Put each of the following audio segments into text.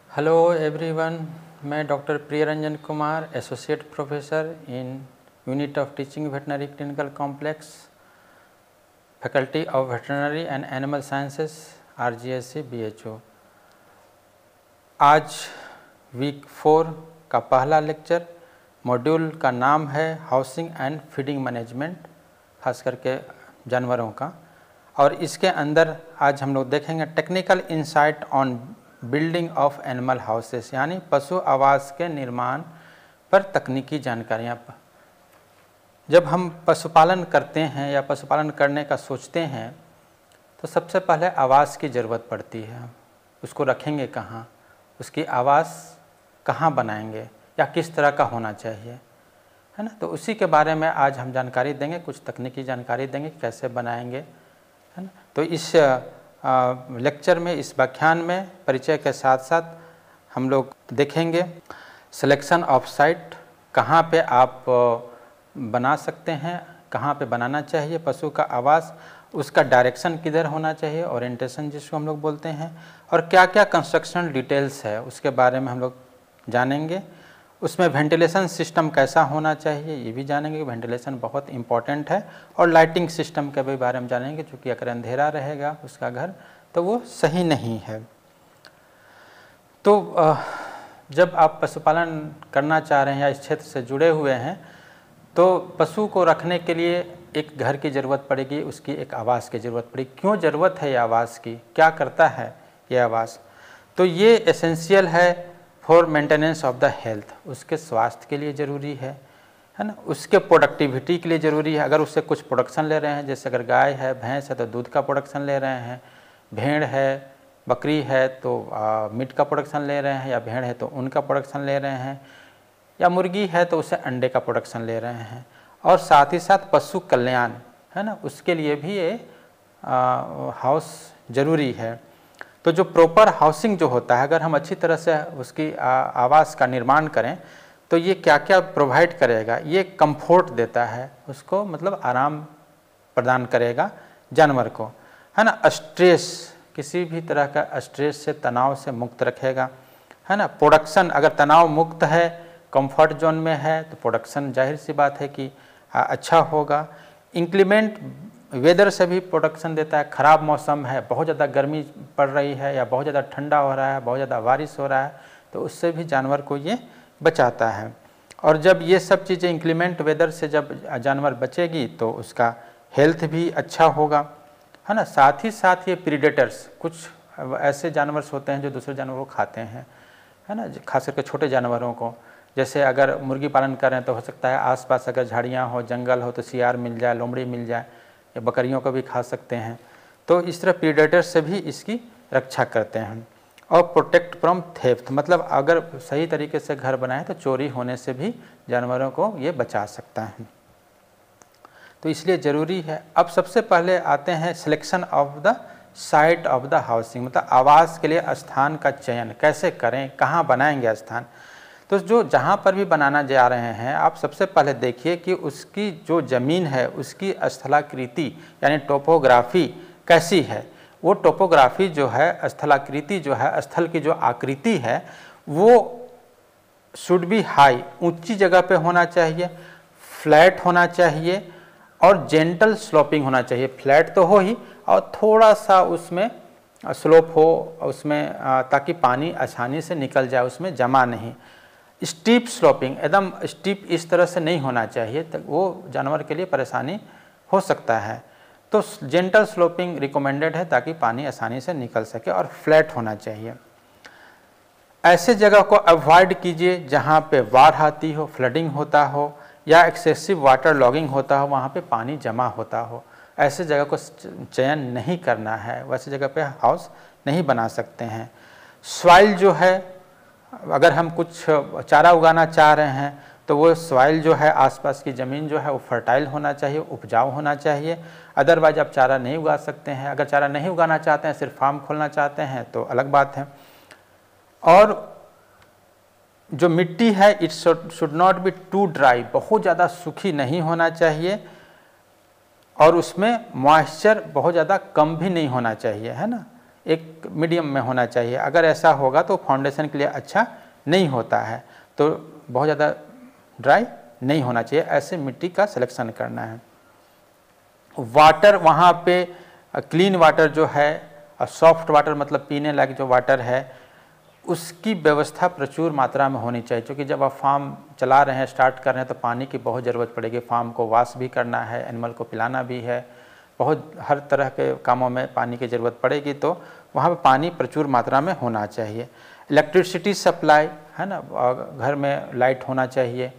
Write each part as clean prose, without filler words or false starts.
Hello everyone, मैं doctor Priyaranjan Kumar, associate professor in unit of teaching veterinary clinical complex, faculty of veterinary and animal sciences, RGSC BHO। आज week 4 का पहला lecture, module का नाम है housing and feeding management, खास करके जानवरों का। और इसके अंदर आज हम लोग देखेंगे technical insight on building of animal houses, यानी पशु आवास के निर्माण पर तकनीकी जानकारियाँ। जब हम पशुपालन करते हैं या पशुपालन करने का सोचते हैं तो सबसे पहले आवास की ज़रूरत पड़ती है। उसको रखेंगे कहाँ, उसकी आवास कहाँ बनाएंगे या किस तरह का होना चाहिए, है ना। तो उसी के बारे में आज हम जानकारी देंगे, कुछ तकनीकी जानकारी देंगे कैसे बनाएंगे, है ना। तो इस लेक्चर में, इस व्याख्यान में परिचय के साथ साथ हम लोग देखेंगे सिलेक्शन ऑफ साइट, कहाँ पे आप बना सकते हैं, कहाँ पे बनाना चाहिए पशु का आवास, उसका डायरेक्शन किधर होना चाहिए, ओरिएंटेशन जिसको हम लोग बोलते हैं, और क्या क्या कंस्ट्रक्शन डिटेल्स है उसके बारे में हम लोग जानेंगे। उसमें वेंटिलेशन सिस्टम कैसा होना चाहिए ये भी जानेंगे, वेंटिलेशन बहुत इम्पॉर्टेंट है। और लाइटिंग सिस्टम के भी बारे में जानेंगे, क्योंकि अगर अंधेरा रहेगा उसका घर तो वो सही नहीं है। तो जब आप पशुपालन करना चाह रहे हैं या इस क्षेत्र से जुड़े हुए हैं तो पशु को रखने के लिए एक घर की ज़रूरत पड़ेगी, उसकी एक आवास की ज़रूरत पड़ेगी। क्यों ज़रूरत है ये आवास की, क्या करता है ये आवास? तो ये एसेंशियल है for maintenance of the health, उसके स्वास्थ्य के लिए ज़रूरी है ना, उसके प्रोडक्टिविटी के लिए ज़रूरी है। अगर उससे कुछ प्रोडक्शन ले रहे हैं, जैसे अगर गाय है, भैंस है तो दूध का प्रोडक्शन ले रहे हैं, भेड़ है, बकरी है तो मीट का प्रोडक्शन ले रहे हैं, या भेड़ है तो उनका प्रोडक्शन ले रहे हैं, या मुर्गी है तो उससे अंडे का प्रोडक्शन ले रहे हैं। और साथ ही साथ पशु कल्याण, है ना, उसके लिए भी ये हाउस ज़रूरी है। तो जो प्रॉपर हाउसिंग जो होता है, अगर हम अच्छी तरह से उसकी आवास का निर्माण करें तो ये क्या क्या प्रोवाइड करेगा, ये कंफर्ट देता है उसको, मतलब आराम प्रदान करेगा जानवर को, है ना। स्ट्रेस, किसी भी तरह का स्ट्रेस से, तनाव से मुक्त रखेगा, है ना। प्रोडक्शन, अगर तनाव मुक्त है, कंफर्ट जोन में है तो प्रोडक्शन जाहिर सी बात है कि अच्छा होगा। इंक्लीमेंट वेदर से भी प्रोडक्शन देता है। ख़राब मौसम है, बहुत ज़्यादा गर्मी पड़ रही है या बहुत ज़्यादा ठंडा हो रहा है, बहुत ज़्यादा बारिश हो रहा है, तो उससे भी जानवर को ये बचाता है। और जब ये सब चीज़ें इंक्लीमेंट वेदर से जब जानवर बचेगी तो उसका हेल्थ भी अच्छा होगा, है ना। साथ ही साथ ये प्रीडेटर्स, कुछ ऐसे जानवर होते हैं जो दूसरे जानवरों को खाते हैं, है ना, खास करके छोटे जानवरों को। जैसे अगर मुर्गी पालन कर रहे हैं तो हो सकता है आसपास अगर झाड़ियाँ हो, जंगल हो तो सियार मिल जाए, लोमड़ी मिल जाए, या बकरियों को भी खा सकते हैं। तो इस तरह प्रीडेटर से भी इसकी रक्षा करते हैं। और प्रोटेक्ट फ्रॉम थेफ्ट, मतलब अगर सही तरीके से घर बनाए तो चोरी होने से भी जानवरों को ये बचा सकता है, तो इसलिए ज़रूरी है। अब सबसे पहले आते हैं selection of the site of the housing, मतलब आवास के लिए स्थान का चयन कैसे करें, कहाँ बनाएंगे स्थान। तो जो जहाँ पर भी बनाना जा रहे हैं, आप सबसे पहले देखिए कि उसकी जो ज़मीन है उसकी स्थलाकृति यानी टोपोग्राफी कैसी है। वो टोपोग्राफी जो है, स्थलाकृति जो है, स्थल की जो आकृति है, वो शुड बी हाई, ऊंची जगह पे होना चाहिए, फ्लैट होना चाहिए और जेंटल स्लोपिंग होना चाहिए। फ्लैट तो हो ही, और थोड़ा सा उसमें स्लोप हो उसमें, ताकि पानी आसानी से निकल जाए, उसमें जमा नहीं। स्टीप स्लोपिंग, एकदम स्टीप इस तरह से नहीं होना चाहिए, तो वो जानवर के लिए परेशानी हो सकता है। तो जेंटल स्लोपिंग रिकमेंडेड है ताकि पानी आसानी से निकल सके, और फ्लैट होना चाहिए। ऐसे जगह को अवॉइड कीजिए जहाँ पे बाढ़ आती हो, फ्लडिंग होता हो, या एक्सेसिव वाटर लॉगिंग होता हो, वहाँ पे पानी जमा होता हो। ऐसे जगह को चयन नहीं करना है, वैसे जगह पे हाउस नहीं बना सकते हैं। सॉइल जो है, अगर हम कुछ चारा उगाना चाह रहे हैं तो वो सॉइल जो है, आसपास की ज़मीन जो है वो फर्टाइल होना चाहिए, उपजाऊ होना चाहिए। अदरवाइज आप चारा नहीं उगा सकते हैं। अगर चारा नहीं उगाना चाहते हैं, सिर्फ फार्म खोलना चाहते हैं तो अलग बात है। और जो मिट्टी है, it should not be too dry, बहुत ज़्यादा सूखी नहीं होना चाहिए, और उसमें मॉइस्चर बहुत ज़्यादा कम भी नहीं होना चाहिए, है ना। एक मीडियम में होना चाहिए। अगर ऐसा होगा तो फाउंडेशन के लिए अच्छा नहीं होता है, तो बहुत ज़्यादा ड्राई नहीं होना चाहिए, ऐसे मिट्टी का सिलेक्शन करना है। वाटर वहाँ पे क्लीन वाटर जो है और सॉफ्ट वाटर मतलब पीने लायक जो वाटर है उसकी व्यवस्था प्रचुर मात्रा में होनी चाहिए, क्योंकि जब आप फार्म चला रहे हैं, स्टार्ट कर रहे हैं, तो पानी की बहुत ज़रूरत पड़ेगी। फार्म को वॉश भी करना है, एनिमल को पिलाना भी है, बहुत हर तरह के कामों में पानी की ज़रूरत पड़ेगी, तो वहाँ पे पानी प्रचुर मात्रा में होना चाहिए। इलेक्ट्रिसिटी सप्लाई है ना, घर में लाइट होना चाहिए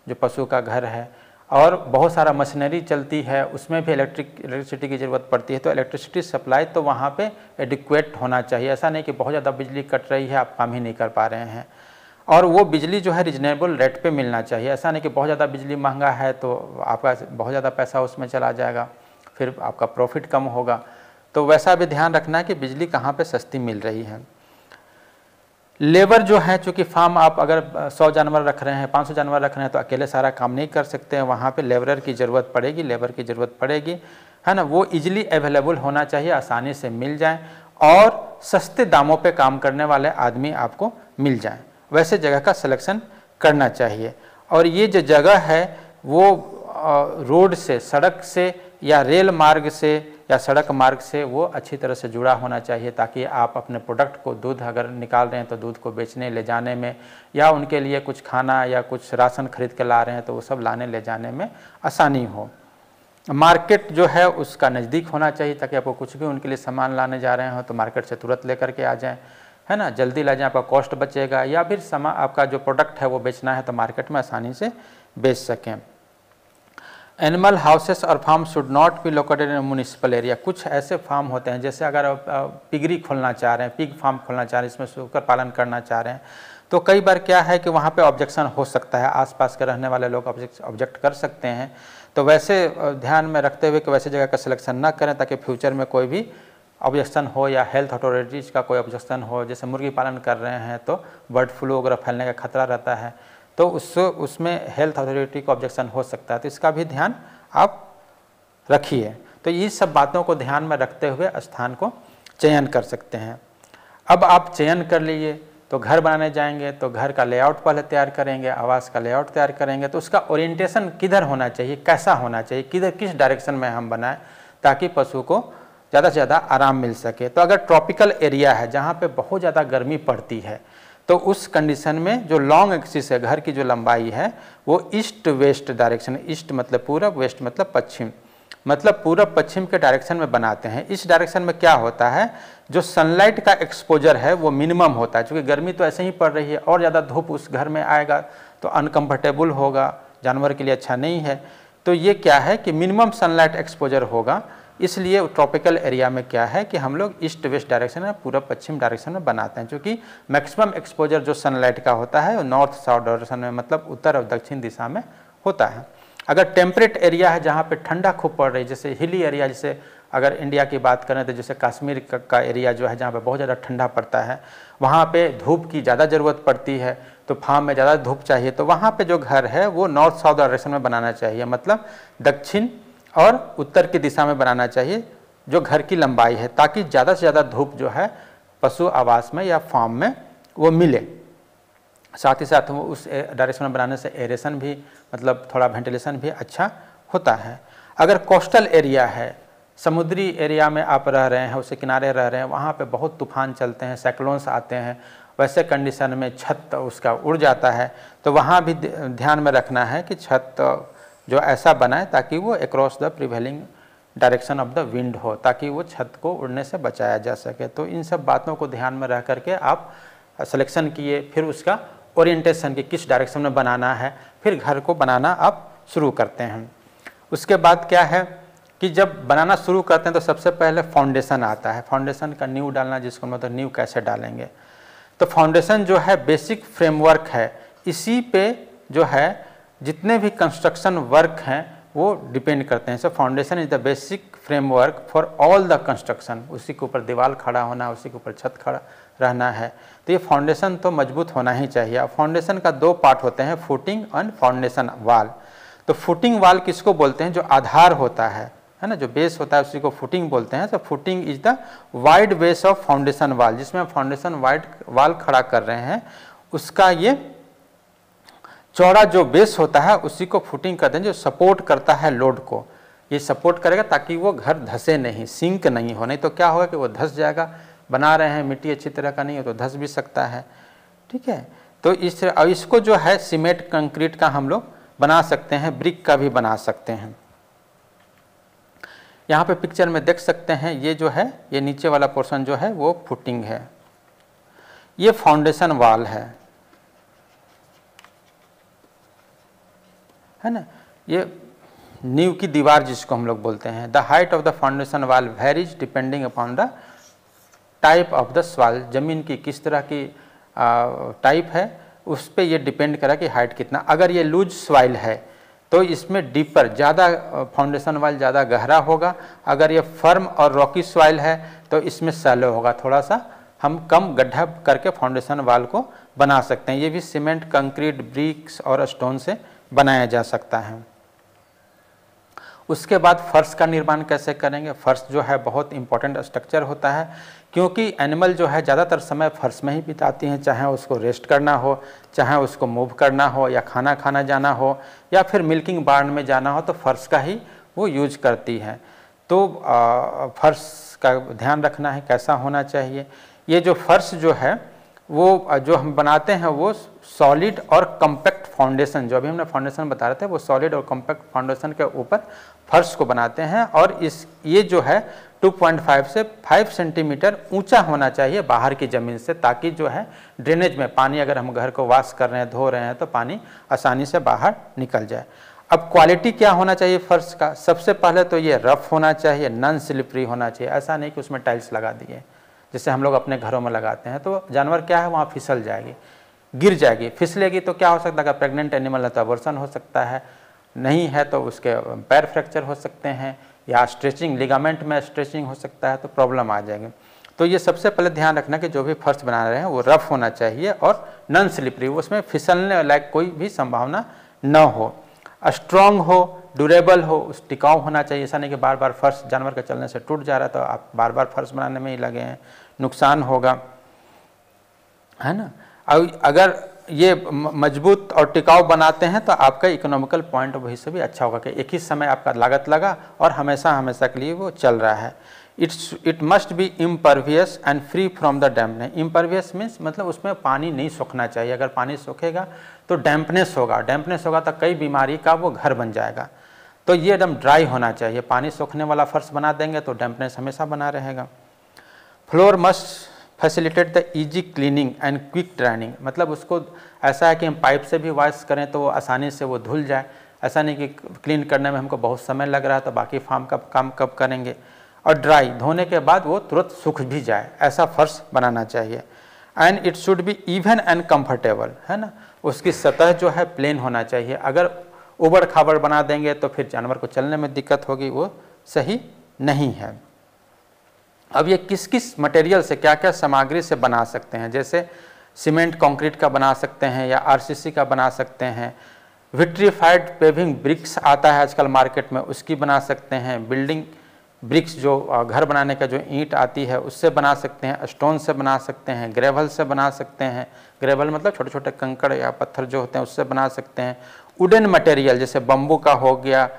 जो पशु का घर है, और बहुत सारा मशीनरी चलती है उसमें भी इलेक्ट्रिसिटी की ज़रूरत पड़ती है, तो इलेक्ट्रिसिटी सप्लाई तो वहाँ पे एडिक्वेट होना चाहिए। ऐसा नहीं कि बहुत ज़्यादा बिजली कट रही है, आप काम ही नहीं कर पा रहे हैं, और वो बिजली जो है रिजनेबल रेट पे मिलना चाहिए। ऐसा नहीं कि बहुत ज़्यादा बिजली महंगा है तो आपका बहुत ज़्यादा पैसा उसमें चला जाएगा, फिर आपका प्रॉफिट कम होगा। तो वैसा भी ध्यान रखना है कि बिजली कहाँ पे सस्ती मिल रही है। लेबर जो है, चूँकि फार्म आप अगर 100 जानवर रख रहे हैं, 500 जानवर रख रहे हैं, तो अकेले सारा काम नहीं कर सकते हैं, वहाँ पे लेबरर की ज़रूरत पड़ेगी, लेबर की ज़रूरत पड़ेगी, है ना। वो इजीली अवेलेबल होना चाहिए, आसानी से मिल जाए, और सस्ते दामों पे काम करने वाले आदमी आपको मिल जाएं, वैसे जगह का सिलेक्शन करना चाहिए। और ये जो जगह है वो रोड से, सड़क से या रेल मार्ग से या सड़क मार्ग से वो अच्छी तरह से जुड़ा होना चाहिए, ताकि आप अपने प्रोडक्ट को, दूध अगर निकाल रहे हैं तो दूध को बेचने ले जाने में, या उनके लिए कुछ खाना या कुछ राशन खरीद के ला रहे हैं तो वो सब लाने ले जाने में आसानी हो। मार्केट जो है उसका नज़दीक होना चाहिए, ताकि आपको कुछ भी उनके लिए सामान लाने जा रहे हो तो मार्केट से तुरंत लेकर के आ जाएँ, है ना, जल्दी ला जाएँ, आपका कॉस्ट बचेगा, या फिर आपका जो प्रोडक्ट है वो बेचना है तो मार्केट में आसानी से बेच सकें। एनिमल हाउसेस और farm should not be located in municipal area. कुछ ऐसे फार्म होते हैं, जैसे अगर आप पिगरी खोलना चाह रहे हैं, पिग फार्म खोलना चाह रहे हैं, इसमें सूकर पालन करना चाह रहे हैं, तो कई बार क्या है कि वहाँ पे ऑब्जेक्शन हो सकता है, आसपास के रहने वाले लोग ऑब्जेक्ट कर सकते हैं। तो वैसे ध्यान में रखते हुए कि वैसे जगह का सिलेक्शन ना करें, ताकि फ्यूचर में कोई भी ऑब्जेक्शन हो या हेल्थ अथॉरिटीज़ का कोई ऑब्जेक्शन हो। जैसे मुर्गी पालन कर रहे हैं तो बर्ड फ्लू वगैरह फैलने का खतरा रहता है, तो उसमें हेल्थ अथॉरिटी को ऑब्जेक्शन हो सकता है, तो इसका भी ध्यान आप रखिए। तो ये सब बातों को ध्यान में रखते हुए स्थान को चयन कर सकते हैं। अब आप चयन कर लीजिए, तो घर बनाने जाएंगे तो घर का लेआउट पहले तैयार करेंगे, आवास का लेआउट तैयार करेंगे, तो उसका ओरिएंटेशन किधर होना चाहिए, कैसा होना चाहिए, किस डायरेक्शन में हम बनाएं, ताकि पशु को ज़्यादा से ज़्यादा आराम मिल सके। तो अगर ट्रॉपिकल एरिया है जहाँ पे बहुत ज़्यादा गर्मी पड़ती है, तो उस कंडीशन में जो लॉन्ग एक्सिस है, घर की जो लंबाई है वो ईस्ट वेस्ट डायरेक्शन, ईस्ट मतलब पूरब, वेस्ट मतलब पश्चिम, मतलब पूरब पश्चिम के डायरेक्शन में बनाते हैं। इस डायरेक्शन में क्या होता है, जो सनलाइट का एक्सपोजर है वो मिनिमम होता है, क्योंकि गर्मी तो ऐसे ही पड़ रही है, और ज़्यादा धूप उस घर में आएगा तो अनकम्फर्टेबल होगा, जानवर के लिए अच्छा नहीं है। तो ये क्या है कि मिनिमम सनलाइट एक्सपोजर होगा, इसलिए ट्रॉपिकल एरिया में क्या है कि हम लोग ईस्ट वेस्ट डायरेक्शन में, पूरब पश्चिम डायरेक्शन में बनाते हैं, क्योंकि मैक्सिमम एक्सपोजर जो सनलाइट का होता है वो नॉर्थ साउथ डायरेक्शन में, मतलब उत्तर और दक्षिण दिशा में होता है। अगर टेम्परेट एरिया है जहाँ पे ठंडा खूब पड़ रही है, जैसे हिली एरिया, जैसे अगर इंडिया की बात करें तो जैसे कश्मीर का एरिया जो है जहाँ पे बहुत ज़्यादा ठंडा पड़ता है, वहाँ पे धूप की ज़्यादा ज़रूरत पड़ती है, तो फार्म में ज़्यादा धूप चाहिए, तो वहाँ पे जो घर है वो नॉर्थ साउथ डायरेक्शन में बनाना चाहिए, मतलब दक्षिण और उत्तर की दिशा में बनाना चाहिए जो घर की लंबाई है, ताकि ज़्यादा से ज़्यादा धूप जो है पशु आवास में या फार्म में वो मिले। साथ ही साथ वो उस डायरेक्शन में बनाने से एरेशन भी, मतलब थोड़ा वेंटिलेशन भी अच्छा होता है। अगर कोस्टल एरिया है, समुद्री एरिया में आप रह रहे हैं, उसके किनारे रह रहे हैं, वहाँ पे बहुत तूफान चलते हैं, साइक्लोन्स आते हैं, वैसे कंडीशन में छत उसका उड़ जाता है, तो वहाँ भी ध्यान में रखना है कि छत जो ऐसा बनाए ताकि वो across the prevailing direction of the wind हो, ताकि वो छत को उड़ने से बचाया जा सके। तो इन सब बातों को ध्यान में रह करके आप सिलेक्शन किए, फिर उसका ओरिएंटेशन की किस डायरेक्शन में बनाना है, फिर घर को बनाना आप शुरू करते हैं। उसके बाद क्या है कि जब बनाना शुरू करते हैं तो सबसे पहले फाउंडेशन आता है, फाउंडेशन का नींव डालना, जिसको मतलब नींव कैसे डालेंगे। तो फाउंडेशन जो है बेसिक फ्रेमवर्क है, इसी पे जो है जितने भी कंस्ट्रक्शन वर्क हैं वो डिपेंड करते हैं। So foundation is the basic framework for all the construction. उसी के ऊपर दीवार खड़ा होना, उसी के ऊपर छत खड़ा रहना है, तो ये फाउंडेशन तो मजबूत होना ही चाहिए। अब फाउंडेशन का दो पार्ट होते हैं, फुटिंग एंड फाउंडेशन वाल। तो फुटिंग वाल किसको बोलते हैं, जो आधार होता है, है ना, जो बेस होता है उसी को फुटिंग बोलते हैं। तो footing is the wide base of foundation वाल, जिसमें फाउंडेशन वाइड वाल खड़ा कर रहे हैं, उसका ये चौड़ा जो बेस होता है उसी को फुटिंग कहते हैं, जो सपोर्ट करता है लोड को। ये सपोर्ट करेगा ताकि वो घर धसे नहीं, सिंक नहीं हो, नहीं तो क्या होगा कि वो धस जाएगा। बना रहे हैं, मिट्टी अच्छी तरह का नहीं हो तो धस भी सकता है, ठीक है। तो इस तरह, अब इसको जो है सीमेंट कंक्रीट का हम लोग बना सकते हैं, ब्रिक का भी बना सकते हैं। यहाँ पे पिक्चर में देख सकते हैं, ये जो है, ये नीचे वाला पोर्शन जो है वो फुटिंग है, ये फाउंडेशन वाल है ना, ये नींव की दीवार जिसको हम लोग बोलते हैं। The height of the foundation wall varies depending upon the type of the soil, जमीन की किस तरह की टाइप है उस पे ये डिपेंड करा कि हाइट कितना। अगर ये लूज सॉइल है तो इसमें डीपर ज़्यादा फाउंडेशन वाल ज़्यादा गहरा होगा। अगर ये फर्म और रॉकी सॉइल है तो इसमें सैलो होगा, थोड़ा सा हम कम गड्ढा करके फाउंडेशन वाल को बना सकते हैं। ये भी सीमेंट, कंक्रीट, ब्रिक्स और स्टोन से बनाया जा सकता है। उसके बाद फर्श का निर्माण कैसे करेंगे। फर्श जो है बहुत इंपॉर्टेंट स्ट्रक्चर होता है, क्योंकि एनिमल जो है ज़्यादातर समय फर्श में ही बिताती हैं, चाहे उसको रेस्ट करना हो, चाहे उसको मूव करना हो, या खाना खाना जाना हो, या फिर मिल्किंग बार्न में जाना हो, तो फर्श का ही वो यूज करती है। तो फर्श का ध्यान रखना है कैसा होना चाहिए। ये जो फर्श जो है वो जो हम बनाते हैं वो सॉलिड और कम्पैक्ट फाउंडेशन, जो अभी हमने फाउंडेशन बता रहे थे, वो सॉलिड और कम्पैक्ट फाउंडेशन के ऊपर फर्श को बनाते हैं। और ये जो है 2.5 से 5 सेंटीमीटर ऊंचा होना चाहिए बाहर की ज़मीन से, ताकि जो है ड्रेनेज में पानी, अगर हम घर को वॉश कर रहे हैं, धो रहे हैं, तो पानी आसानी से बाहर निकल जाए। अब क्वालिटी क्या होना चाहिए फर्श का। सबसे पहले तो ये रफ होना चाहिए, नॉन स्लिपरी होना चाहिए। ऐसा नहीं कि उसमें टाइल्स लगा दिए जैसे हम लोग अपने घरों में लगाते हैं, तो जानवर क्या है वहाँ फिसल जाएगी, गिर जाएगी, फिसलेगी तो क्या हो सकता है, अगर प्रेग्नेंट एनिमल है तो अबॉर्शन हो सकता है, नहीं है तो उसके पैर फ्रैक्चर हो सकते हैं, या स्ट्रेचिंग, लिगामेंट में स्ट्रेचिंग हो सकता है, तो प्रॉब्लम आ जाएगी। तो ये सबसे पहले ध्यान रखना कि जो भी फर्श बना रहे हैं वो रफ होना चाहिए और नॉन स्लिपरी, उसमें फिसलने लायक कोई भी संभावना न हो, स्ट्रॉन्ग हो, ड्यूरेबल हो, उस टिकाऊ होना चाहिए। ऐसा नहीं कि बार बार फर्श जानवर के चलने से टूट जा रहा है तो आप बार बार फर्श बनाने में ही लगे हैं, नुकसान होगा, है ना। अगर ये मजबूत और टिकाऊ बनाते हैं तो आपका इकोनॉमिकल पॉइंट ऑफ व्यू से भी अच्छा होगा कि एक ही समय आपका लागत लगा और हमेशा के लिए वो चल रहा है। It must be impervious and free from the dampness. Impervious means मतलब उसमें पानी नहीं सूखना चाहिए। अगर पानी सूखेगा तो डैम्पनेस होगा, डैम्पनेस होगा तो कई बीमारी का वो घर बन जाएगा। तो ये एकदम ड्राई होना चाहिए। पानी सूखने वाला फर्श बना देंगे तो डैम्पनेस हमेशा बना रहेगा। Floor must facilitate the easy cleaning and quick drying. मतलब उसको ऐसा है कि हम पाइप से भी वॉश करें तो वो आसानी से वो धुल जाए। ऐसा नहीं कि क्लीन करने में हमको बहुत समय लग रहा है तो बाकी फार्म का काम कब करेंगे। और ड्राई, धोने के बाद वो तुरंत सूख भी जाए, ऐसा फर्श बनाना चाहिए। And it should be even and comfortable, है ना। उसकी सतह जो है प्लेन होना चाहिए। अगर उबड़ खाबड़ बना देंगे तो फिर जानवर को चलने में दिक्कत होगी, वो सही नहीं है। अब ये किस किस मटेरियल से, क्या क्या सामग्री से बना सकते हैं, जैसे सीमेंट कंक्रीट का बना सकते हैं या आरसीसी का बना सकते हैं। विट्रीफाइड पेविंग ब्रिक्स आता है आजकल मार्केट में, उसकी बना सकते हैं। बिल्डिंग ब्रिक्स जो घर बनाने का जो ईंट आती है उससे बना सकते हैं। स्टोन से बना सकते हैं, ग्रेवल से बना सकते हैं। ग्रेवल मतलब छोटे छोटे कंकड़ या पत्थर जो होते हैं उससे बना सकते हैं। वुडन मटेरियल जैसे बम्बू का हो गया,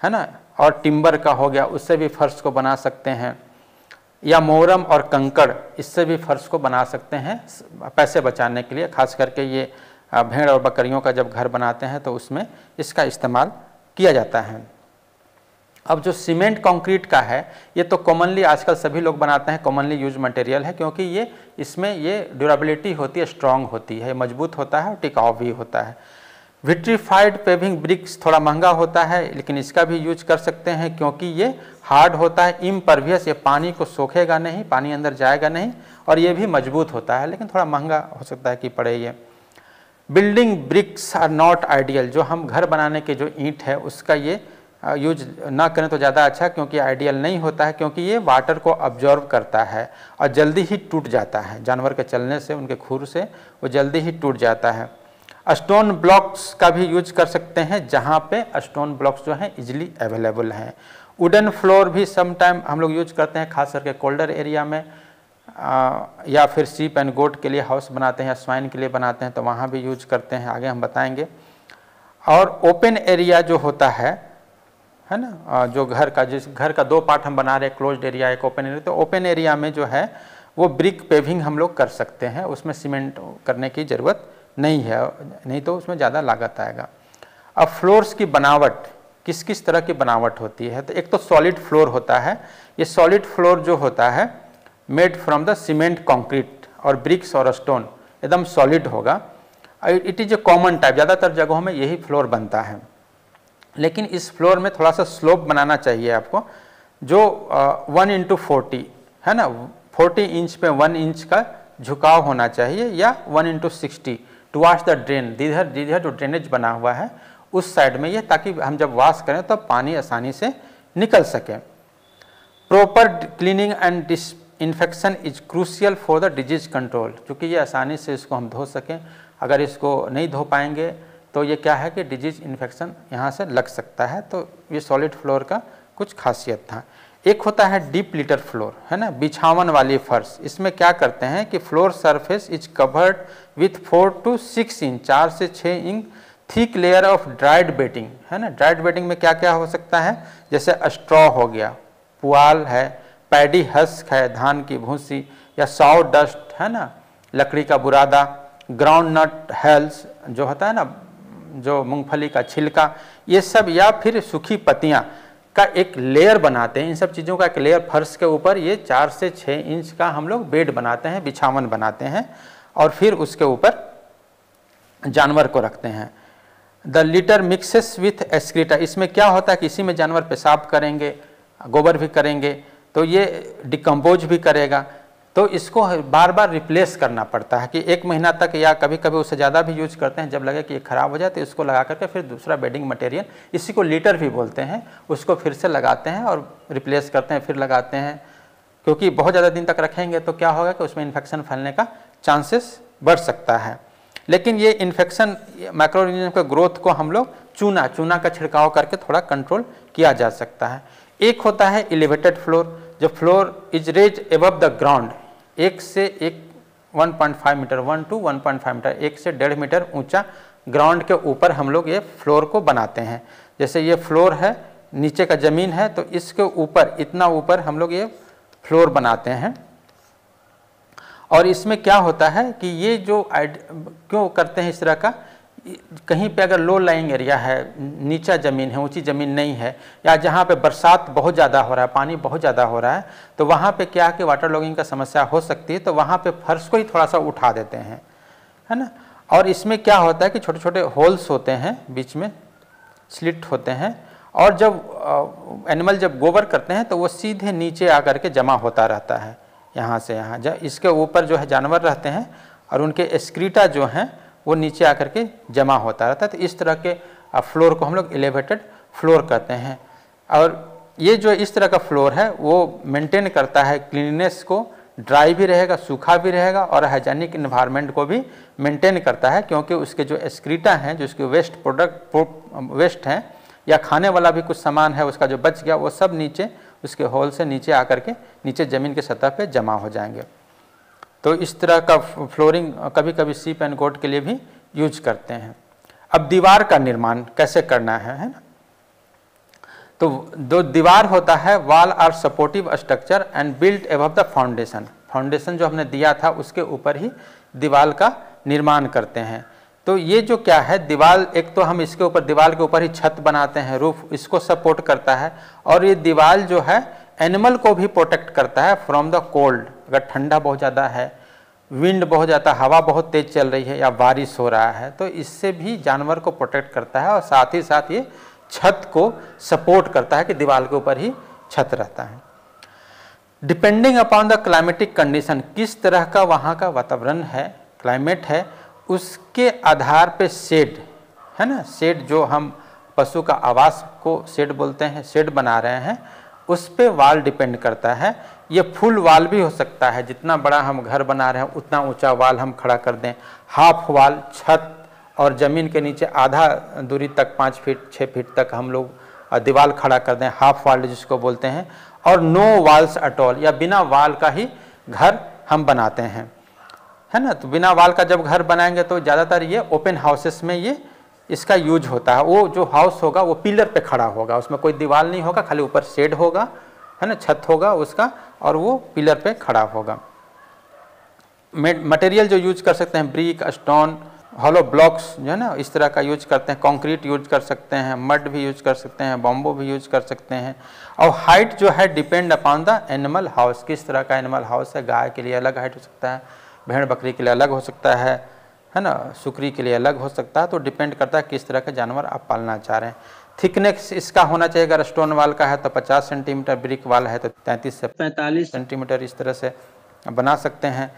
है ना, और टिम्बर का हो गया, उससे भी फर्श को बना सकते हैं। या मोरम और कंकड़, इससे भी फर्श को बना सकते हैं पैसे बचाने के लिए। खास करके ये भेड़ और बकरियों का जब घर बनाते हैं तो उसमें इसका इस्तेमाल किया जाता है। अब जो सीमेंट कंक्रीट का है ये तो कॉमनली आजकल सभी लोग बनाते हैं, कॉमनली यूज मटेरियल है, क्योंकि ये इसमें ये ड्यूरेबिलिटी होती है, स्ट्रांग होती है, मजबूत होता है और टिकाऊ भी होता है। विट्रीफाइड पेविंग ब्रिक्स थोड़ा महंगा होता है, लेकिन इसका भी यूज कर सकते हैं क्योंकि ये हार्ड होता है, इम्परवियस, ये पानी को सोखेगा नहीं, पानी अंदर जाएगा नहीं, और ये भी मजबूत होता है, लेकिन थोड़ा महंगा हो सकता है कि पड़े ये। Building bricks are not ideal. जो हम घर बनाने के जो ईंट है उसका ये यूज ना करें तो ज़्यादा अच्छा, क्योंकि आइडियल नहीं होता है, क्योंकि ये वाटर को अब्जॉर्व करता है और जल्दी ही टूट जाता है। जानवर के चलने से, उनके खुर से वो जल्दी ही टूट जाता है। स्टोन ब्लॉक्स का भी यूज कर सकते हैं, जहाँ पे स्टोन ब्लॉक्स जो हैं इजीली अवेलेबल हैं। वुडन फ्लोर भी सम टाइम हम लोग यूज करते हैं, खास करके कोल्डर एरिया में, या फिर शीप एंड गोट के लिए हाउस बनाते हैं या स्वाइन के लिए बनाते हैं तो वहाँ भी यूज करते हैं, आगे हम बताएंगे। और ओपन एरिया जो होता है ना, जो घर का, जिस घर का 2 पार्ट हम बना रहे हैं, क्लोज्ड एरिया एक ओपन एरिया, तो ओपन एरिया में जो है वो ब्रिक पेविंग हम लोग कर सकते हैं, उसमें सीमेंट करने की ज़रूरत नहीं है, नहीं तो उसमें ज़्यादा लागत आएगा। अब फ्लोर्स की बनावट, किस किस तरह की बनावट होती है, तो एक तो सॉलिड फ्लोर होता है। ये सॉलिड फ्लोर जो होता है made from the cement, concrete और ब्रिक्स और स्टोन, एकदम सॉलिड होगा। It is a common type, ज़्यादातर जगहों में यही फ्लोर बनता है। लेकिन इस फ्लोर में थोड़ा सा स्लोप बनाना चाहिए आपको, जो 1:40 है ना, 40 इंच पे 1 इंच का झुकाव होना चाहिए, या 1:60 टुवार्ड्स द ड्रेन, जिधर जो ड्रेनेज बना हुआ है उस साइड में ये, ताकि हम जब वॉश करें तो पानी आसानी से निकल सके। Proper cleaning and disinfection is crucial for the disease control, क्योंकि ये आसानी से इसको हम धो सकें। अगर इसको नहीं धो पाएंगे तो ये क्या है कि डिजीज इन्फेक्शन यहाँ से लग सकता है। तो ये सॉलिड फ्लोर का कुछ खासियत था। एक होता है डीप लिटर फ्लोर, है ना, बिछावन वाली फर्श। इसमें क्या करते हैं कि floor surface is covered with 4 to 6 inch, 4 से 6 inch thick layer of dried bedding, है ना। ड्राइड बेडिंग में क्या क्या हो सकता है, जैसे स्ट्रॉ हो गया, पुआल है, पैडी हस्क है, धान की भूसी, या सॉ डस्ट, है ना, लकड़ी का बुरादा, ग्राउंड नट हेल्स जो होता है ना, जो मूंगफली का छिलका, ये सब, या फिर सूखी पत्तियां का एक लेयर बनाते हैं। इन सब चीज़ों का एक लेयर फर्श के ऊपर, ये 4 से 6 इंच का हम लोग बेड बनाते हैं, बिछावन बनाते हैं, और फिर उसके ऊपर जानवर को रखते हैं। The litre mixes with excreta, इसमें क्या होता है कि इसी में जानवर पेशाब करेंगे, गोबर भी करेंगे, तो ये डिकम्पोज भी करेगा, तो इसको बार बार रिप्लेस करना पड़ता है कि 1 महीना तक, या कभी कभी उससे ज़्यादा भी यूज करते हैं। जब लगे कि ये ख़राब हो जाए तो इसको लगा करके फिर दूसरा बेडिंग मटेरियल, इसी को लीटर भी बोलते हैं, उसको फिर से लगाते हैं और रिप्लेस करते हैं, फिर लगाते हैं। क्योंकि बहुत ज़्यादा दिन तक रखेंगे तो क्या होगा कि उसमें इन्फेक्शन फैलने का चांसेस बढ़ सकता है। लेकिन ये इन्फेक्शन, माइक्रोऑर्गेनिज्म के ग्रोथ को हम लोग चूना का छिड़काव करके थोड़ा कंट्रोल किया जा सकता है। एक होता है एलिवेटेड फ्लोर, जो floor is raise above the ground, 1 से 1.5 मीटर, 1 to 1.5 मीटर, 1 से 1.5 मीटर ऊंचा ग्राउंड के ऊपर हम लोग ये फ्लोर को बनाते हैं। जैसे ये फ्लोर है, नीचे का ज़मीन है, तो इसके ऊपर, इतना ऊपर हम लोग ये फ्लोर बनाते हैं। और इसमें क्या होता है कि ये जो क्यों करते हैं इस तरह का, कहीं पे अगर लो लाइंग एरिया है, नीचा ज़मीन है, ऊंची ज़मीन नहीं है, या जहाँ पे बरसात बहुत ज़्यादा हो रहा है, पानी बहुत ज़्यादा हो रहा है, तो वहाँ पे क्या है कि वाटर लॉगिंग का समस्या हो सकती है, तो वहाँ पे फर्श को ही थोड़ा सा उठा देते हैं, है ना। और इसमें क्या होता है कि छोटे छोटे होल्स होते हैं, बीच में स्लिट होते हैं, और जब एनिमल जब गोबर करते हैं तो वो सीधे नीचे आकर के जमा होता रहता है, यहाँ से यहाँ। जब इसके ऊपर जो है जानवर रहते हैं और उनके एक्सक्रीटा जो हैं वो नीचे आकर के जमा होता रहता है। तो इस तरह के फ्लोर को हम लोग एलिवेटेड फ्लोर कहते हैं। और ये जो इस तरह का फ्लोर है वो मेंटेन करता है क्लीननेस को, ड्राई भी रहेगा, सूखा भी रहेगा, और हाइजीनिक इन्वायरमेंट को भी मेंटेन करता है, क्योंकि उसके जो एक्सक्रीटा हैं, जो उसके वेस्ट हैं, या खाने वाला भी कुछ सामान है उसका जो बच गया, वो सब नीचे उसके होल से नीचे आकर के नीचे ज़मीन की सतह पे जमा हो जाएंगे। तो इस तरह का फ्लोरिंग कभी कभी शीप एंड गोट के लिए भी यूज करते हैं। अब दीवार का निर्माण कैसे करना है ना। तो जो दीवार होता है, wall are supportive structure and built above the foundation. Foundation जो हमने दिया था उसके ऊपर ही दीवार का निर्माण करते हैं। तो ये जो क्या है, दीवार, एक तो हम इसके ऊपर, दीवार के ऊपर ही छत बनाते हैं, रूफ इसको सपोर्ट करता है, और ये दीवार जो है एनिमल को भी प्रोटेक्ट करता है फ्रॉम द कोल्ड। अगर ठंडा बहुत ज़्यादा है, विंड बहुत ज़्यादा, हवा बहुत तेज़ चल रही है, या बारिश हो रहा है, तो इससे भी जानवर को प्रोटेक्ट करता है, और साथ ही साथ ये छत को सपोर्ट करता है कि दीवार के ऊपर ही छत रहता है। Depending upon the climatic condition, किस तरह का वहाँ का वातावरण है, क्लाइमेट है, उसके आधार पे शेड, है ना, शेड जो हम पशु का आवास को शेड बोलते हैं, शेड बना रहे हैं, उस पे वाल डिपेंड करता है। ये फुल वाल भी हो सकता है, जितना बड़ा हम घर बना रहे हैं उतना ऊंचा वाल हम खड़ा कर दें। हाफ वाल, छत और ज़मीन के नीचे आधा दूरी तक, 5 फीट 6 फीट तक हम लोग दीवार खड़ा कर दें, हाफ वाल जिसको बोलते हैं, और नो वाल्स एट ऑल, या बिना वाल का ही घर हम बनाते हैं, है ना। तो बिना वाल का जब घर बनाएंगे तो ज़्यादातर ये ओपन हाउसेस में ये इसका यूज होता है। वो जो हाउस होगा वो पिलर पे खड़ा होगा, उसमें कोई दीवार नहीं होगा, खाली ऊपर शेड होगा, है ना, छत होगा उसका, और वो पिलर पे खड़ा होगा। मटेरियल जो यूज कर सकते हैं, ब्रिक, स्टोन, हॉलो ब्लॉक्स जो है ना, इस तरह का यूज करते हैं। कंक्रीट यूज कर सकते हैं, मड भी यूज कर सकते हैं, बॉम्बो भी यूज कर सकते हैं। और हाइट जो है depend upon the animal house, किस तरह का एनिमल हाउस है। गाय के लिए अलग हाइट हो सकता है, भेड़ बकरी के लिए अलग हो सकता है ना, सुकरी के लिए अलग हो सकता है। तो डिपेंड करता है किस तरह के जानवर आप पालना चाह रहे हैं। थिकनेस इसका होना चाहिए, अगर स्टोन वाल का है तो 50 सेंटीमीटर, ब्रिक वाल है तो 33 से 45 सेंटीमीटर, इस तरह से बना सकते हैं।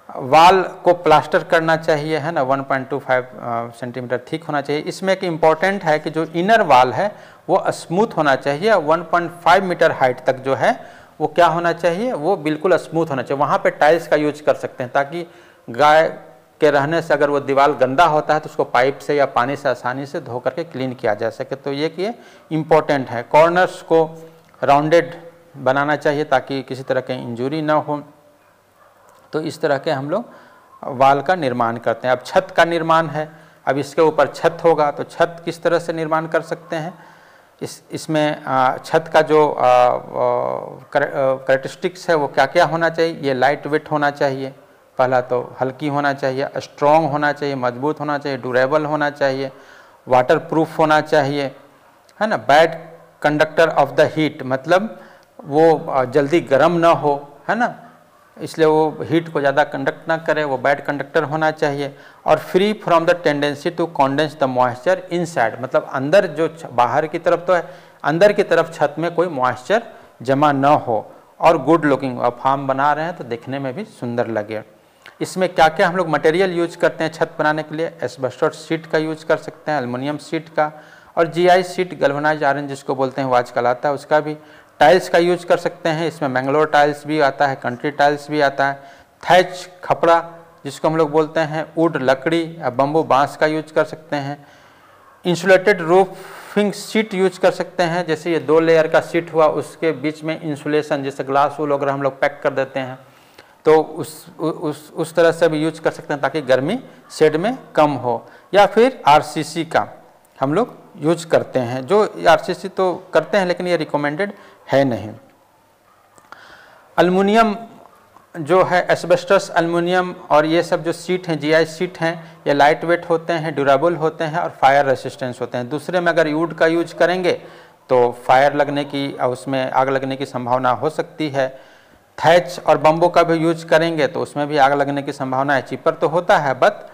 वाल को प्लास्टर करना चाहिए, है ना, 1.25 सेंटीमीटर थिक होना चाहिए। इसमें एक इम्पॉर्टेंट है कि जो इनर वाल है वो स्मूथ होना चाहिए, 1.5 मीटर हाइट तक जो है वो क्या होना चाहिए, वो बिल्कुल स्मूथ होना चाहिए। वहाँ पे टाइल्स का यूज कर सकते हैं, ताकि गाय के रहने से अगर वो दीवार गंदा होता है तो उसको पाइप से या पानी से आसानी से धो करके क्लीन किया जा सके। तो ये कि इम्पोर्टेंट है। कॉर्नर्स को राउंडेड बनाना चाहिए ताकि किसी तरह की इंजरी ना हो। तो इस तरह के हम लोग वाल का निर्माण करते हैं। अब छत का निर्माण है, अब इसके ऊपर छत होगा तो छत किस तरह से निर्माण कर सकते हैं। इसमें छत का जो कैरेक्टरिस्टिक्स है वो क्या क्या होना चाहिए। ये लाइट वेट होना चाहिए, पहला तो हल्की होना चाहिए, स्ट्रॉन्ग होना चाहिए, मजबूत होना चाहिए, ड्यूरेबल होना चाहिए, वाटर प्रूफ होना चाहिए, है ना। Bad conductor of the heat, मतलब वो जल्दी गर्म ना हो, है ना, इसलिए वो हीट को ज़्यादा कंडक्ट ना करे, वो बैड कंडक्टर होना चाहिए। और free from the tendency to condense the moisture inside, मतलब अंदर जो बाहर की तरफ तो है, अंदर की तरफ छत में कोई मॉइस्चर जमा ना हो। और गुड लुकिंग, अब फार्म बना रहे हैं तो देखने में भी सुंदर लगे। इसमें क्या क्या हम लोग मटेरियल यूज करते हैं छत बनाने के लिए। एस्बेस्टॉस शीट का यूज कर सकते हैं, एल्युमिनियम शीट का, और जीआई शीट, गैल्वेनाइज्ड आयरन जिसको बोलते हैं वो आजकल आता है, उसका भी। टाइल्स का यूज कर सकते हैं, इसमें मैंगलोर टाइल्स भी आता है, कंट्री टाइल्स भी आता है। थैच, खपड़ा जिसको हम लोग बोलते हैं, वुड, लकड़ी या बम्बू, बांस का यूज कर सकते हैं। इंसुलेटेड रूफिंग शीट यूज कर सकते हैं, जैसे ये 2 लेयर का शीट हुआ, उसके बीच में इंसुलेशन, जैसे ग्लास वूल वगैरह हम लोग पैक कर देते हैं, तो उस तरह से भी यूज कर सकते हैं ताकि गर्मी शेड में कम हो। या फिर आरसीसी का हम लोग यूज करते हैं, जो आरसीसी तो करते हैं लेकिन ये रिकमेंडेड है नहीं। एल्युमिनियम जो है, एस्बेस्टस, एल्युमिनियम और ये सब जो सीट हैं, जीआई सीट हैं, ये लाइट वेट होते हैं, ड्यूरेबल होते हैं और फायर रेसिस्टेंस होते हैं। दूसरे में अगर वुड का यूज करेंगे तो फायर लगने की, उसमें आग लगने की संभावना हो सकती है। थैच और बम्बो का भी यूज करेंगे तो उसमें भी आग लगने की संभावना है। चीपर तो होता है बट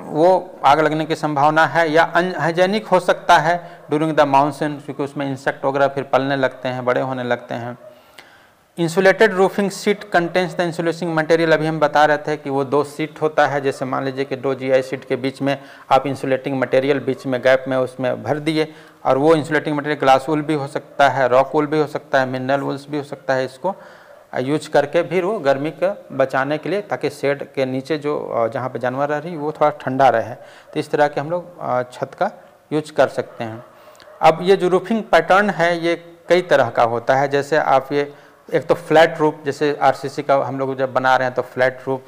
वो आग लगने की संभावना है। या अनहाइजेनिक हो सकता है ड्यूरिंग द मानसून, क्योंकि उसमें इंसेक्ट वगैरह फिर पलने लगते हैं, बड़े होने लगते हैं। Insulated roofing seat contains the insulating material, अभी हम बता रहे थे कि वो 2 सीट होता है। जैसे मान लीजिए कि 2 जीआई सीट के बीच में आप इंसुलेटिंग मटेरियल बीच में गैप में उसमें भर दिए, और वो इंसुलेटिंग मटेरियल ग्लास वूल भी हो सकता है, रॉक वूल भी हो सकता है, मिनरल वूल्स भी हो सकता है। इसको यूज करके फिर वो गर्मी का बचाने के लिए, ताकि शेड के नीचे जो जहाँ पे जानवर रह रही वो थोड़ा ठंडा रहे, तो इस तरह के हम लोग छत का यूज कर सकते हैं। अब ये जो रूफिंग पैटर्न है ये कई तरह का होता है। जैसे आप ये एक तो फ्लैट रूफ, जैसे आरसीसी का हम लोग जब बना रहे हैं तो फ्लैट रूफ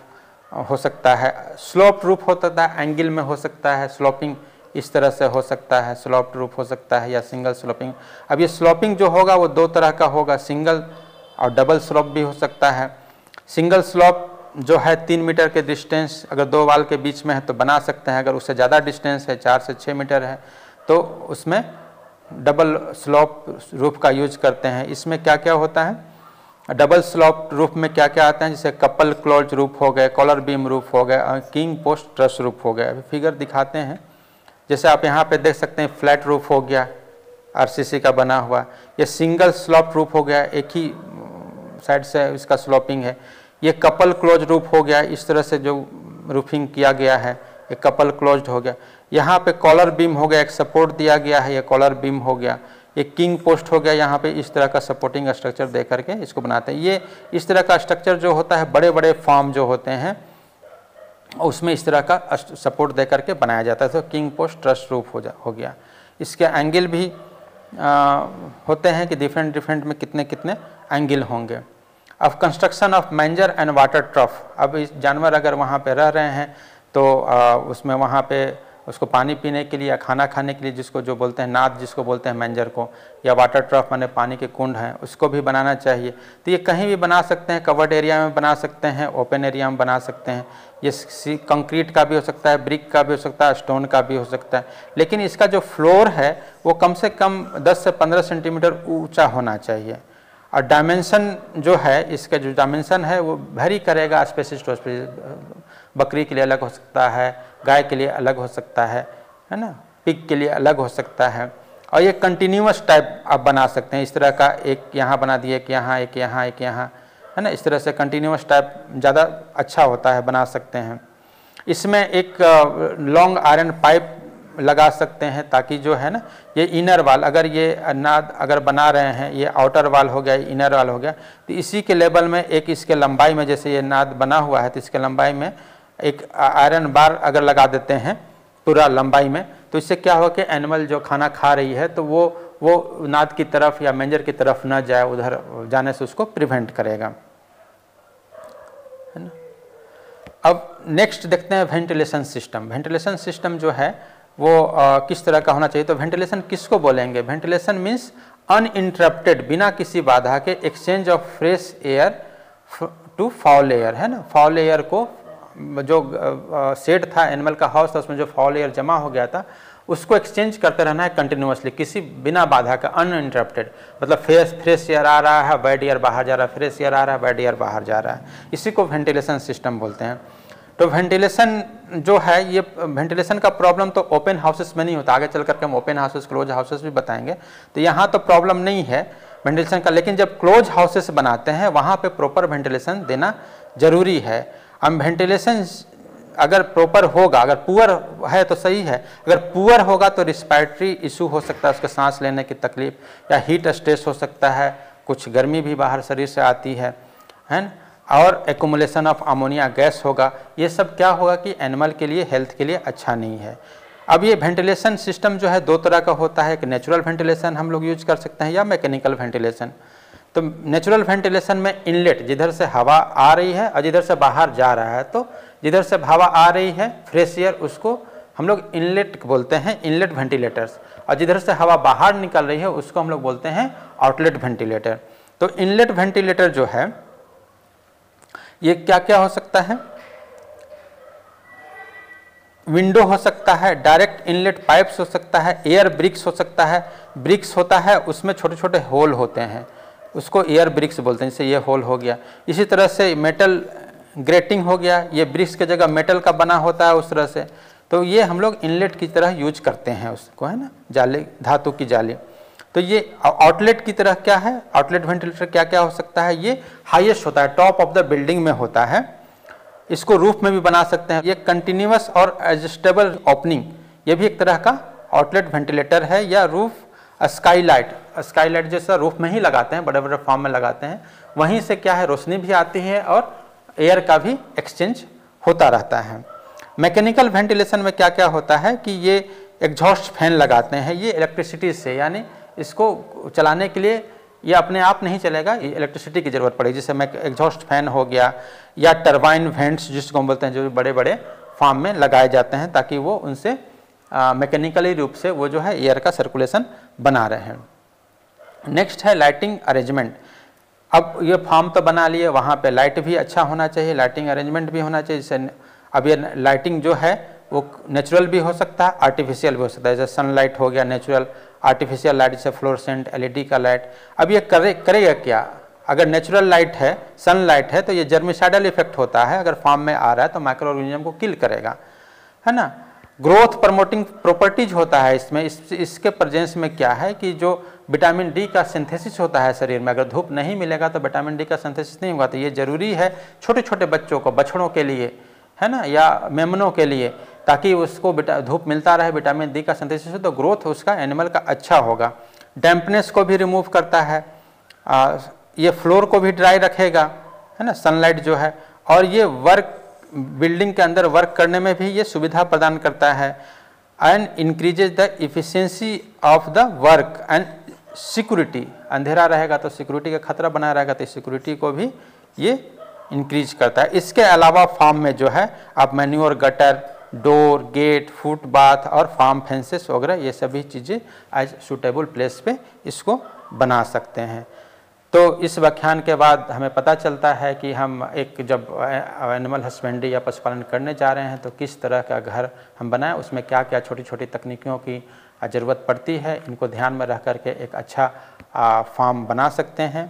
हो सकता है। स्लोप रूफ होता है, एंगल में हो सकता है, स्लोपिंग इस तरह से हो सकता है, स्लोप रूफ हो सकता है, या सिंगल स्लोपिंग। अब ये स्लोपिंग जो होगा वो 2 तरह का होगा, सिंगल और डबल स्लोप भी हो सकता है। सिंगल स्लोप जो है 3 मीटर के डिस्टेंस अगर 2 वाल के बीच में है तो बना सकते हैं। अगर उससे ज़्यादा डिस्टेंस है, 4 से 6 मीटर है, तो उसमें डबल स्लोप रूफ का यूज करते हैं। इसमें क्या क्या होता है, डबल स्लोप रूफ में क्या क्या आता है, जैसे कपल क्लोज रूफ हो गए, कॉलर बीम रूफ हो गए, किंग पोस्ट ट्रस रूफ हो गए। अभी फिगर दिखाते हैं, जैसे आप यहाँ पे देख सकते हैं फ्लैट रूफ हो गया आरसीसी का बना हुआ, ये सिंगल स्लोप रूफ हो गया, एक ही साइड से इसका स्लोपिंग है। ये कपल क्लोज रूफ हो गया, इस तरह से जो रूफिंग किया गया है ये कपल क्लोज्ड हो गया। यहाँ पे कॉलर बीम हो गया, एक सपोर्ट दिया गया है, ये कॉलर बीम हो गया। ये किंग पोस्ट हो गया, यहाँ पे इस तरह का सपोर्टिंग स्ट्रक्चर दे करके इसको बनाते हैं। ये इस तरह का स्ट्रक्चर जो होता है, बड़े बड़े फार्म जो होते हैं उसमें इस तरह का सपोर्ट दे करके बनाया जाता है। तो किंग पोस्ट ट्रस रूफ हो गया। इसके एंगल भी होते हैं कि डिफरेंट डिफरेंट में कितने कितने एंगल होंगे। अब construction of manger and water trough, अब इस जानवर अगर वहाँ पे रह रहे हैं तो उसमें वहाँ पे उसको पानी पीने के लिए या खाना खाने के लिए, जिसको जो बोलते हैं नाद, जिसको बोलते हैं मैंजर को, या वाटर ट्रफ माने पानी के कुंड हैं, उसको भी बनाना चाहिए। तो ये कहीं भी बना सकते हैं, कवर्ड एरिया में बना सकते हैं, ओपन एरिया में बना सकते हैं। ये कंक्रीट का भी हो सकता है, ब्रिक का भी हो सकता है, स्टोन का भी हो सकता है, लेकिन इसका जो फ्लोर है वो कम से कम 10 से 15 सेंटीमीटर ऊँचा होना चाहिए। और डायमेंशन जो है, इसका जो डायमेंशन है वो वेरी करेगा स्पेसिस टू स्पेसिस। बकरी के लिए अलग हो सकता है, गाय के लिए अलग हो सकता है ना, पिग के लिए अलग हो सकता है। और ये कंटिन्यूअस टाइप आप बना सकते हैं, इस तरह का एक यहाँ बना दिए, एक यहाँ, एक यहाँ, एक यहाँ, है ना। इस तरह से कंटिन्यूअस टाइप ज़्यादा अच्छा होता है, बना सकते हैं। इसमें एक लॉन्ग आयरन पाइप लगा सकते हैं ताकि जो है ना, ये इनर वाल, अगर ये नाद अगर बना रहे हैं, ये आउटर वाल हो गया, इनर वाल हो गया, तो इसी के लेवल में एक इसके लंबाई में, जैसे ये नाद बना हुआ है तो इसके लंबाई में एक आयरन बार अगर लगा देते हैं पूरा लंबाई में, तो इससे क्या होगा कि एनिमल जो खाना खा रही है तो वो नाद की तरफ या मेंजर की तरफ न जाए, उधर जाने से उसको प्रिवेंट करेगा, है ना। अब नेक्स्ट देखते हैं वेंटिलेशन सिस्टम। वेंटिलेशन सिस्टम जो है वो किस तरह का होना चाहिए। तो वेंटिलेशन किसको बोलेंगे? वेंटिलेशन मीन्स अनइंटरप्टेड, बिना किसी बाधा के exchange of fresh air to foul air, है ना। फाउल एयर को, जो शेड था एनिमल का हाउस था, उसमें जो फाउल एयर जमा हो गया था उसको एक्सचेंज करते रहना है कंटिन्यूअसली, किसी बिना बाधा का, अनइंटरप्टेड। मतलब फ्रेश एयर आ रहा है, बैड एयर बाहर जा रहा है, फ्रेश एयर आ रहा है, बैड एयर बाहर जा रहा है, इसी को वेंटिलेशन सिस्टम बोलते हैं। तो वेंटिलेशन जो है, ये वेंटिलेशन का प्रॉब्लम तो ओपन हाउसेस में नहीं होता, आगे चल करके हम ओपन हाउसेस, क्लोज हाउसेस भी बताएंगे। तो यहाँ तो प्रॉब्लम नहीं है वेंटिलेशन का, लेकिन जब क्लोज हाउसेस बनाते हैं वहाँ पे प्रॉपर वेंटिलेशन देना जरूरी है। हम वेंटिलेशन अगर प्रॉपर होगा, अगर पुअर है तो सही है, अगर पुअर होगा तो रिस्पायरेटरी इशू हो सकता है, उसके सांस लेने की तकलीफ, या हीट स्ट्रेस हो सकता है, कुछ गर्मी भी बाहर शरीर से आती है ना, और एक्युमुलेशन ऑफ अमोनिया गैस होगा। ये सब क्या होगा कि एनिमल के लिए, हेल्थ के लिए अच्छा नहीं है। अब ये वेंटिलेशन सिस्टम जो है दो तरह का होता है, एक नेचुरल वेंटिलेशन हम लोग यूज कर सकते हैं, या मैकेनिकल वेंटिलेशन। तो नेचुरल वेंटिलेशन में इनलेट, जिधर से हवा आ रही है और जिधर से बाहर जा रहा है, तो जिधर से हवा आ रही है फ्रेश एयर, उसको हम लोग इनलेट बोलते हैं, इनलेट वेंटिलेटर्स। और जिधर से हवा बाहर निकल रही है उसको हम लोग बोलते हैं आउटलेट वेंटिलेटर। तो इनलेट वेंटिलेटर जो है ये क्या क्या हो सकता है? विंडो हो सकता है, डायरेक्ट इनलेट पाइप्स हो सकता है, एयर ब्रिक्स हो सकता है। ब्रिक्स होता है उसमें छोटे छोटे होल होते हैं, उसको एयर ब्रिक्स बोलते हैं, जैसे ये होल हो गया। इसी तरह से मेटल ग्रेटिंग हो गया, ये ब्रिक्स की जगह मेटल का बना होता है उस तरह से। तो ये हम लोग इनलेट की तरह यूज करते हैं उसको, है ना, जाली, धातु की जाली। तो ये आउटलेट की तरह क्या है? आउटलेट वेंटिलेटर क्या क्या हो सकता है? ये हाईएस्ट होता है, टॉप ऑफ द बिल्डिंग में होता है, इसको रूफ में भी बना सकते हैं। ये कंटिन्यूअस और एडजस्टेबल ओपनिंग, ये भी एक तरह का आउटलेट वेंटिलेटर है। या रूफ स्काईलाइट, स्काईलाइट जैसा रूफ में ही लगाते हैं, बड़े बड़े फार्म में लगाते हैं, वहीं से क्या है, रोशनी भी आती है और एयर का भी एक्सचेंज होता रहता है। मैकेनिकल वेंटिलेशन में क्या क्या होता है कि ये एग्जॉस्ट फैन लगाते हैं, ये इलेक्ट्रिसिटी से, यानी इसको चलाने के लिए ये अपने आप नहीं चलेगा, ये इलेक्ट्रिसिटी की ज़रूरत पड़ेगी। जैसे एग्जॉस्ट फैन हो गया, या टरबाइन वेंट्स जिसको हम बोलते हैं, जो बड़े बड़े फार्म में लगाए जाते हैं ताकि वो उनसे मैकेनिकली रूप से वो जो है एयर का सर्कुलेशन बना रहे हैं। नेक्स्ट है लाइटिंग अरेंजमेंट। अब ये फार्म तो बना लिए, वहाँ पे लाइट भी अच्छा होना चाहिए, लाइटिंग अरेंजमेंट भी होना चाहिए। जैसे अब ये लाइटिंग जो है वो नेचुरल भी हो सकता है, आर्टिफिशियल भी हो सकता है। जैसे सनलाइट हो गया नेचुरल, आर्टिफिशियल लाइट जैसे फ्लोरेसेंट, एलईडी का लाइट। अब ये करेगा क्या? अगर नेचुरल लाइट है, सनलाइट है, तो ये जर्मिसाइडल इफेक्ट होता है, अगर फार्म में आ रहा है तो माइक्रो ऑर्गेनिज्म को किल करेगा, है ना। ग्रोथ प्रमोटिंग प्रॉपर्टीज होता है इसमें। इसके प्रेजेंस में क्या है कि जो विटामिन डी का सिंथेसिस होता है शरीर में, अगर धूप नहीं मिलेगा तो विटामिन डी का सिंथेसिस नहीं होगा। तो ये जरूरी है छोटे छोटे बच्चों को, बछड़ों के लिए, है ना, या मेमनों के लिए, ताकि उसको धूप मिलता रहे, विटामिन डी का सिंथेसिस हो, तो ग्रोथ उसका एनिमल का अच्छा होगा। डैम्पनेस को भी रिमूव करता है, ये फ्लोर को भी ड्राई रखेगा, है ना, सनलाइट जो है। और ये वर्क, बिल्डिंग के अंदर वर्क करने में भी ये सुविधा प्रदान करता है। And increases the efficiency of the work and security, अंधेरा रहेगा तो सिक्योरिटी का खतरा बना रहेगा, तो सिक्योरिटी को भी ये इंक्रीज करता है। इसके अलावा फार्म में जो है आप manure gutter, door, gate, footpath और फार्म फेंसेस वगैरह ये सभी चीज़ें एज सूटेबल प्लेस पे इसको बना सकते हैं। तो इस व्याख्यान के बाद हमें पता चलता है कि हम एक जब एनिमल हस्बेंड्री या पशुपालन करने जा रहे हैं तो किस तरह का घर हम बनाएं, उसमें क्या क्या छोटी छोटी तकनीकों की ज़रूरत पड़ती है, इनको ध्यान में रख करके एक अच्छा फार्म बना सकते हैं,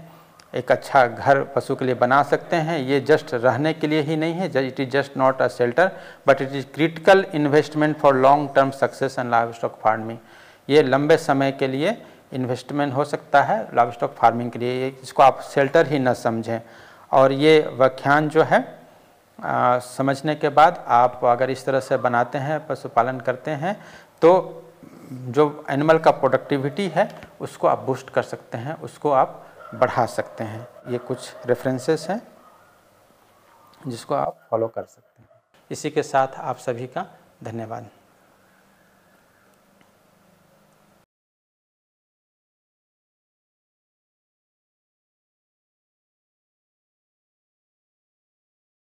एक अच्छा घर पशु के लिए बना सकते हैं। ये जस्ट रहने के लिए ही नहीं है, it is just not a shelter but it is critical investment for long term success and live stock farming. ये लंबे समय के लिए इन्वेस्टमेंट हो सकता है लाइव स्टॉक फार्मिंग के लिए, इसको आप शेल्टर ही न समझें। और ये व्याख्यान जो है समझने के बाद आप अगर इस तरह से बनाते हैं, पशुपालन करते हैं, तो जो एनिमल का प्रोडक्टिविटी है उसको आप बूस्ट कर सकते हैं, उसको आप बढ़ा सकते हैं। ये कुछ रेफरेंसेस हैं जिसको आप फॉलो कर सकते हैं। इसी के साथ आप सभी का धन्यवाद।